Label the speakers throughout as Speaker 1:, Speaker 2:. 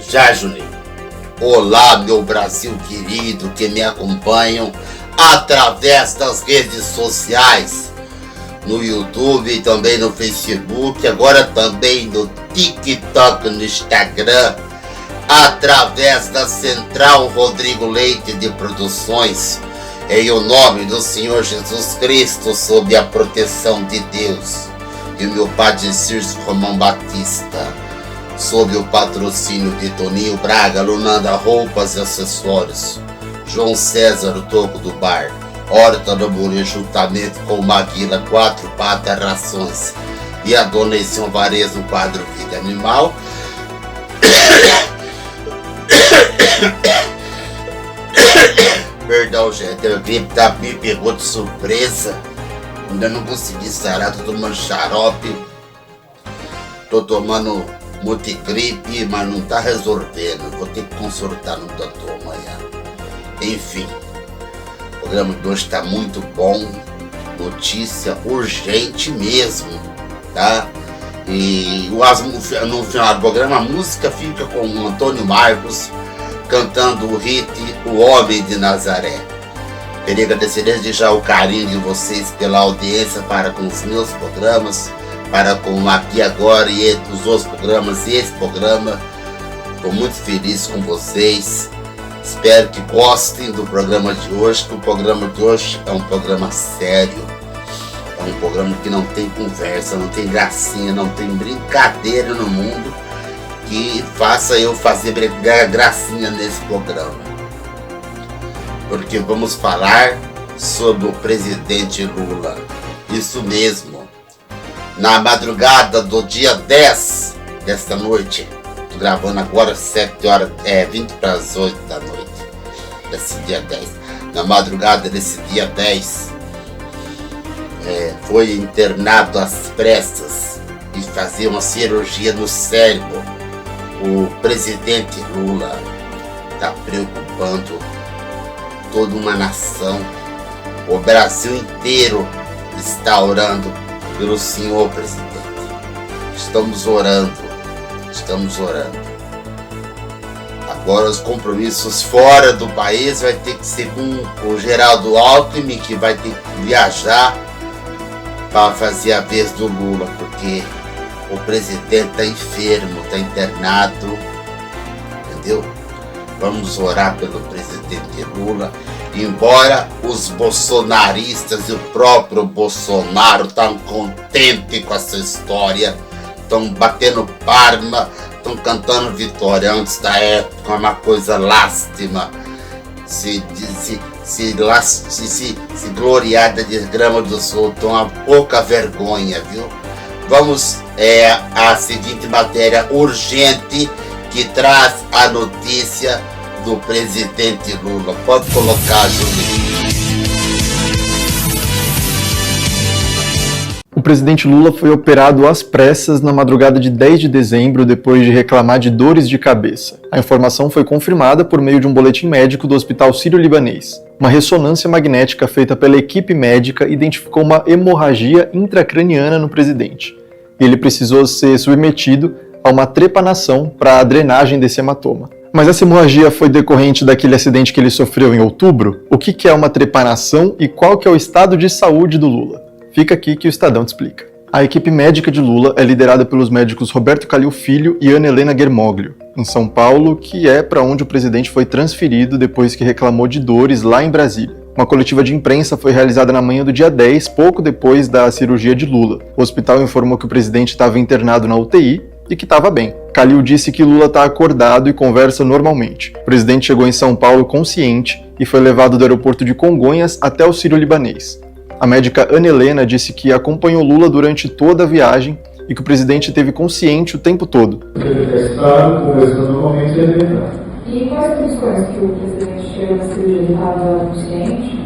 Speaker 1: Já, Juninho. Olá, meu Brasil querido, que me acompanham através das redes sociais, no YouTube e também no Facebook, agora também no TikTok, no Instagram, através da Central Rodrigo Leite de Produções, em o nome do Senhor Jesus Cristo, sob a proteção de Deus, e o meu Padre Circe Romão Batista, sob o patrocínio de Toninho Braga, Lunanda Roupas e Acessórios, João César, o Toco do Bar, Horta do Muri, juntamente com Maguila, 4 Patas Rações, e a Dona Edição Varese no quadro Vida Animal. Perdão, gente, a gripe me pegou de surpresa. Ainda não consegui sarar, tô tomando xarope, tô tomando multigripe, mas não tá resolvendo. Vou ter que consultar no doutor amanhã. Enfim, o programa de hoje tá muito bom, notícia urgente mesmo, tá? E no final do programa a música fica com o Antônio Marcos cantando o hit O Homem de Nazaré. Queria agradecer desde já o carinho de vocês pela audiência para com os meus programas, para com o Aqui Agora e os outros programas e esse programa. Estou muito feliz com vocês. Espero que gostem do programa de hoje, que o programa de hoje é um programa sério. É um programa que não tem conversa, não tem gracinha, não tem brincadeira no mundo que faça eu fazer gracinha nesse programa. Porque vamos falar sobre o presidente Lula. Isso mesmo. Na madrugada do dia 10 desta noite, tô gravando agora 20 para as 8 da noite, desse dia 10. Na madrugada desse dia 10, foi internado às pressas e fazer uma cirurgia no cérebro. O presidente Lula está preocupando toda uma nação. O Brasil inteiro está orando pelo senhor presidente. Estamos orando. Agora os compromissos fora do país vai ter que ser com o Geraldo Alckmin, que vai ter que viajar para fazer a vez do Lula, porque o presidente está enfermo, está internado, entendeu? Vamos orar pelo presidente Lula. Embora os bolsonaristas e o próprio Bolsonaro estão contentes com essa história, estão batendo palma, estão cantando vitória antes da época, é uma coisa lástima se gloriar da desgrama dos outros, uma pouca vergonha, viu? Vamos à seguinte matéria urgente que traz a notícia do presidente Lula. Pode colocar, Juninho.
Speaker 2: O presidente Lula foi operado às pressas na madrugada de 10 de dezembro, depois de reclamar de dores de cabeça. A informação foi confirmada por meio de um boletim médico do Hospital Sírio-Libanês. Uma ressonância magnética feita pela equipe médica identificou uma hemorragia intracraniana no presidente. Ele precisou ser submetido a uma trepanação para a drenagem desse hematoma. Mas essa hemorragia foi decorrente daquele acidente que ele sofreu em outubro? O que é uma trepanação e qual que é o estado de saúde do Lula? Fica aqui que o Estadão te explica. A equipe médica de Lula é liderada pelos médicos Roberto Calil Filho e Ana Helena Germoglio, em São Paulo, que é para onde o presidente foi transferido depois que reclamou de dores lá em Brasília. Uma coletiva de imprensa foi realizada na manhã do dia 10, pouco depois da cirurgia de Lula. O hospital informou que o presidente estava internado na UTI e que estava bem. Calil disse que Lula está acordado e conversa normalmente. O presidente chegou em São Paulo consciente e foi levado do aeroporto de Congonhas até o Sírio-Libanês. A médica Ana Helena disse que acompanhou Lula durante toda a viagem e que o presidente esteve consciente o tempo todo.
Speaker 3: Ele está conversando normalmente, ele está.
Speaker 4: E quais as condições que o presidente chegou na cirurgia? Ele estava consciente?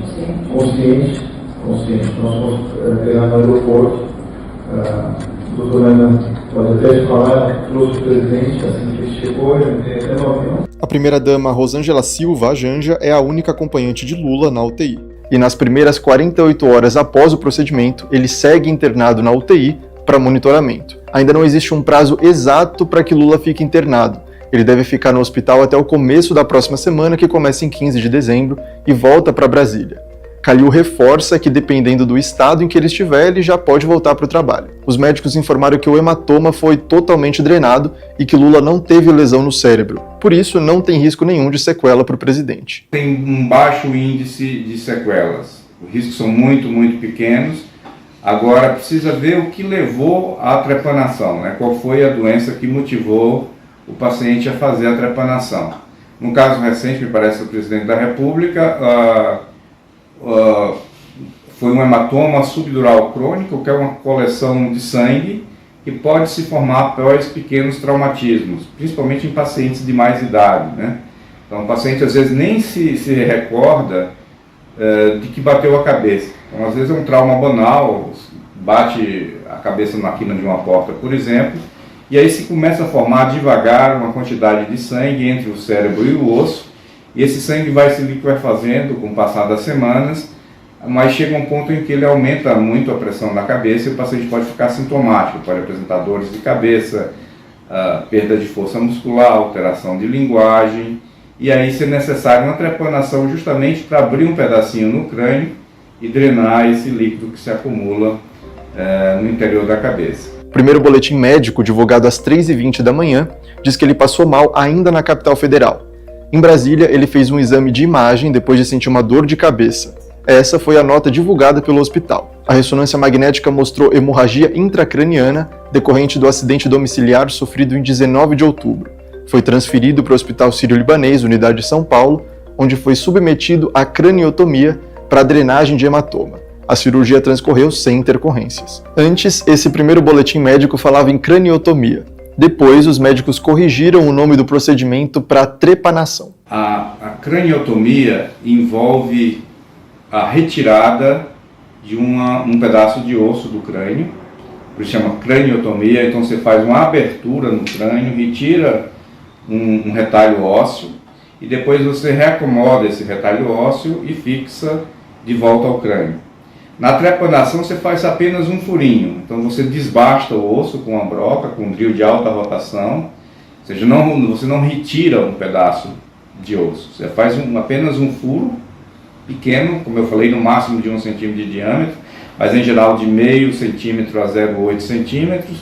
Speaker 3: Consciente. Nós fomos pegar no aeroporto. Doutora Ana pode até falar, trouxe o presidente assim que ele chegou, ele tem até no avião.
Speaker 2: A primeira-dama Rosângela Silva, a Janja, é a única acompanhante de Lula na UTI. E nas primeiras 48 horas após o procedimento, ele segue internado na UTI para monitoramento. Ainda não existe um prazo exato para que Lula fique internado. Ele deve ficar no hospital até o começo da próxima semana, que começa em 15 de dezembro, e volta para Brasília. Calil reforça que, dependendo do estado em que ele estiver, ele já pode voltar para o trabalho. Os médicos informaram que o hematoma foi totalmente drenado e que Lula não teve lesão no cérebro. Por isso, não tem risco nenhum de sequela para o presidente.
Speaker 5: Tem um baixo índice de sequelas. Os riscos são muito pequenos. Agora, precisa ver o que levou à trepanação, né? Qual foi a doença que motivou o paciente a fazer a trepanação. No caso recente, me parece, do presidente da República, foi um hematoma subdural crônico, que é uma coleção de sangue que pode se formar após pequenos traumatismos, principalmente em pacientes de mais idade, né? Então o paciente às vezes nem se recorda de que bateu a cabeça. Então às vezes é um trauma banal, bate a cabeça na quina de uma porta, por exemplo, e aí se começa a formar devagar uma quantidade de sangue entre o cérebro e o osso, e esse sangue vai se liquefazendo com o passar das semanas, mas chega um ponto em que ele aumenta muito a pressão na cabeça e o paciente pode ficar sintomático, pode apresentar dores de cabeça, perda de força muscular, alteração de linguagem, e aí ser necessário uma trepanação justamente para abrir um pedacinho no crânio e drenar esse líquido que se acumula no interior da cabeça.
Speaker 2: O primeiro boletim médico, divulgado às 3h20 da manhã, diz que ele passou mal ainda na capital federal. Em Brasília, ele fez um exame de imagem depois de sentir uma dor de cabeça. Essa foi a nota divulgada pelo hospital. A ressonância magnética mostrou hemorragia intracraniana decorrente do acidente domiciliar sofrido em 19 de outubro. Foi transferido para o Hospital Sírio-Libanês, unidade de São Paulo, onde foi submetido à craniotomia para drenagem de hematoma. A cirurgia transcorreu sem intercorrências. Antes, esse primeiro boletim médico falava em craniotomia. Depois, os médicos corrigiram o nome do procedimento para trepanação.
Speaker 5: A craniotomia envolve a retirada de um pedaço de osso do crânio, por isso chama craniotomia. Então você faz uma abertura no crânio, retira um retalho ósseo e depois você reacomoda esse retalho ósseo e fixa de volta ao crânio. Na trepanação você faz apenas um furinho, então você desbasta o osso com uma broca, com um drill de alta rotação, ou seja, você não retira um pedaço de osso, você faz apenas um furo pequeno, como eu falei, no máximo de 1 centímetro de diâmetro, mas em geral de 0,5 centímetro a 0,8 centímetros,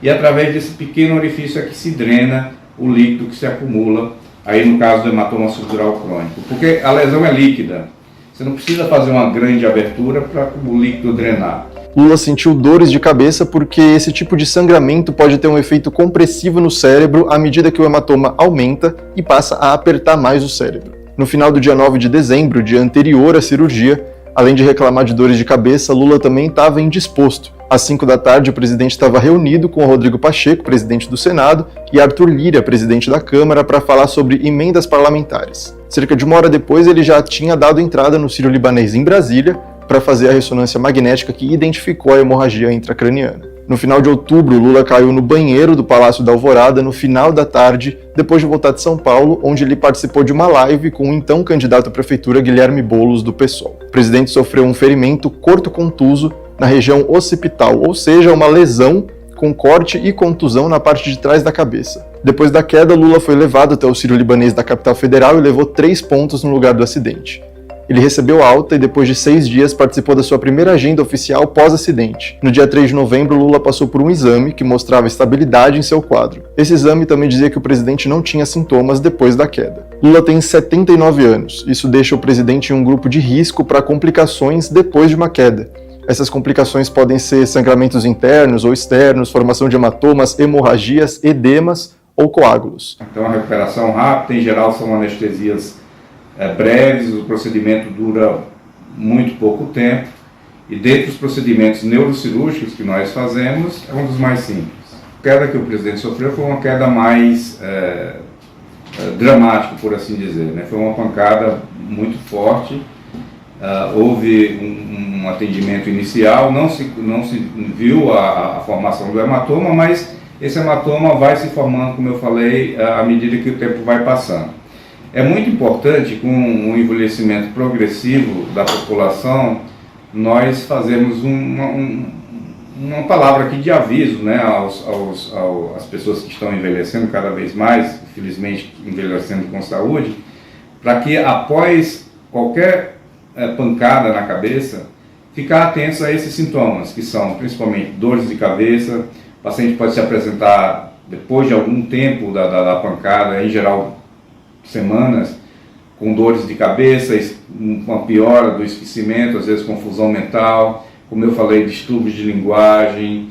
Speaker 5: e através desse pequeno orifício é que se drena o líquido que se acumula, aí no caso do hematoma subdural crônico, porque a lesão é líquida. Você não precisa fazer uma grande abertura para o líquido drenar.
Speaker 2: Lula sentiu dores de cabeça porque esse tipo de sangramento pode ter um efeito compressivo no cérebro à medida que o hematoma aumenta e passa a apertar mais o cérebro. No final do dia 9 de dezembro, dia anterior à cirurgia, além de reclamar de dores de cabeça, Lula também estava indisposto. Às 5 da tarde, o presidente estava reunido com Rodrigo Pacheco, presidente do Senado, e Arthur Lira, presidente da Câmara, para falar sobre emendas parlamentares. Cerca de uma hora depois, ele já tinha dado entrada no Sírio-Libanês em Brasília para fazer a ressonância magnética que identificou a hemorragia intracraniana. No final de outubro, Lula caiu no banheiro do Palácio da Alvorada no final da tarde, depois de voltar de São Paulo, onde ele participou de uma live com o então candidato à prefeitura Guilherme Boulos, do PSOL. O presidente sofreu um ferimento corto-contuso na região occipital, ou seja, uma lesão com corte e contusão na parte de trás da cabeça. Depois da queda, Lula foi levado até o Sírio-Libanês da capital federal e levou 3 pontos no lugar do acidente. Ele recebeu alta e depois de 6 dias participou da sua primeira agenda oficial pós-acidente. No dia 3 de novembro, Lula passou por um exame que mostrava estabilidade em seu quadro. Esse exame também dizia que o presidente não tinha sintomas depois da queda. Lula tem 79 anos. Isso deixa o presidente em um grupo de risco para complicações depois de uma queda. Essas complicações podem ser sangramentos internos ou externos, formação de hematomas, hemorragias, edemas ou coágulos.
Speaker 5: Então a recuperação rápida, em geral, são anestesias breves, o procedimento dura muito pouco tempo, e dentre os procedimentos neurocirúrgicos que nós fazemos, é um dos mais simples. A queda que o presidente sofreu foi uma queda mais dramática, por assim dizer, né? Foi uma pancada muito forte, houve um atendimento inicial, não se viu a formação do hematoma, mas esse hematoma vai se formando, como eu falei, à medida que o tempo vai passando. É muito importante, com o envelhecimento progressivo da população, nós fazemos um uma palavra aqui de aviso, né, às pessoas que estão envelhecendo cada vez mais, infelizmente envelhecendo com saúde, para que após qualquer pancada na cabeça, ficar atentos a esses sintomas, que são principalmente dores de cabeça. O paciente pode se apresentar depois de algum tempo da pancada, em geral semanas, com dores de cabeça, uma piora do esquecimento, às vezes confusão mental, como eu falei, distúrbios de linguagem,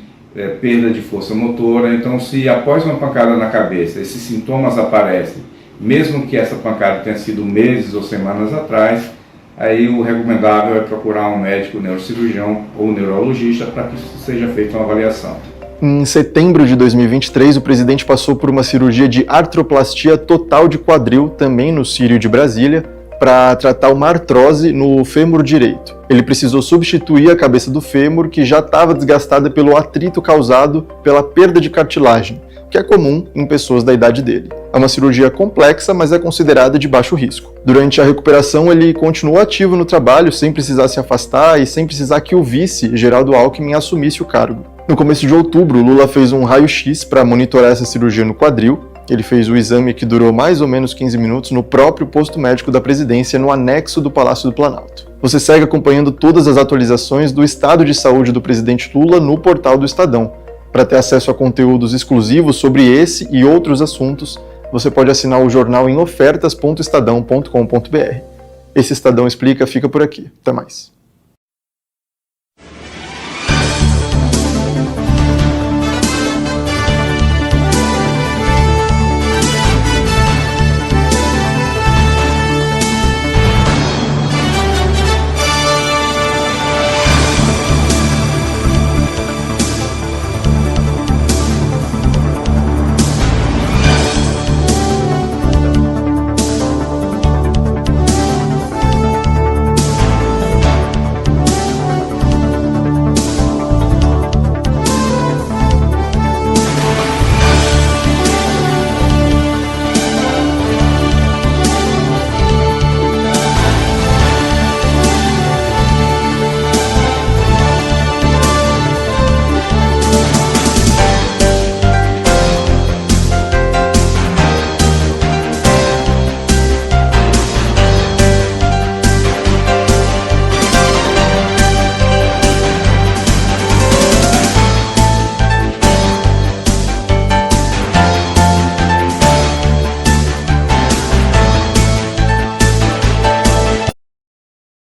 Speaker 5: perda de força motora. Então, se após uma pancada na cabeça esses sintomas aparecem, mesmo que essa pancada tenha sido meses ou semanas atrás, aí o recomendável é procurar um médico neurocirurgião ou neurologista para que seja feita uma avaliação.
Speaker 2: Em setembro de 2023, o presidente passou por uma cirurgia de artroplastia total de quadril, também no Sírio de Brasília, para tratar uma artrose no fêmur direito. Ele precisou substituir a cabeça do fêmur, que já estava desgastada pelo atrito causado pela perda de cartilagem, que é comum em pessoas da idade dele. É uma cirurgia complexa, mas é considerada de baixo risco. Durante a recuperação, ele continuou ativo no trabalho, sem precisar se afastar e sem precisar que o vice, Geraldo Alckmin, assumisse o cargo. No começo de outubro, Lula fez um raio-x para monitorar essa cirurgia no quadril. Ele fez o exame, que durou mais ou menos 15 minutos, no próprio posto médico da presidência, no anexo do Palácio do Planalto. Você segue acompanhando todas as atualizações do estado de saúde do presidente Lula no portal do Estadão. Para ter acesso a conteúdos exclusivos sobre esse e outros assuntos, você pode assinar o jornal em ofertas.estadão.com.br. Esse Estadão Explica fica por aqui. Até mais.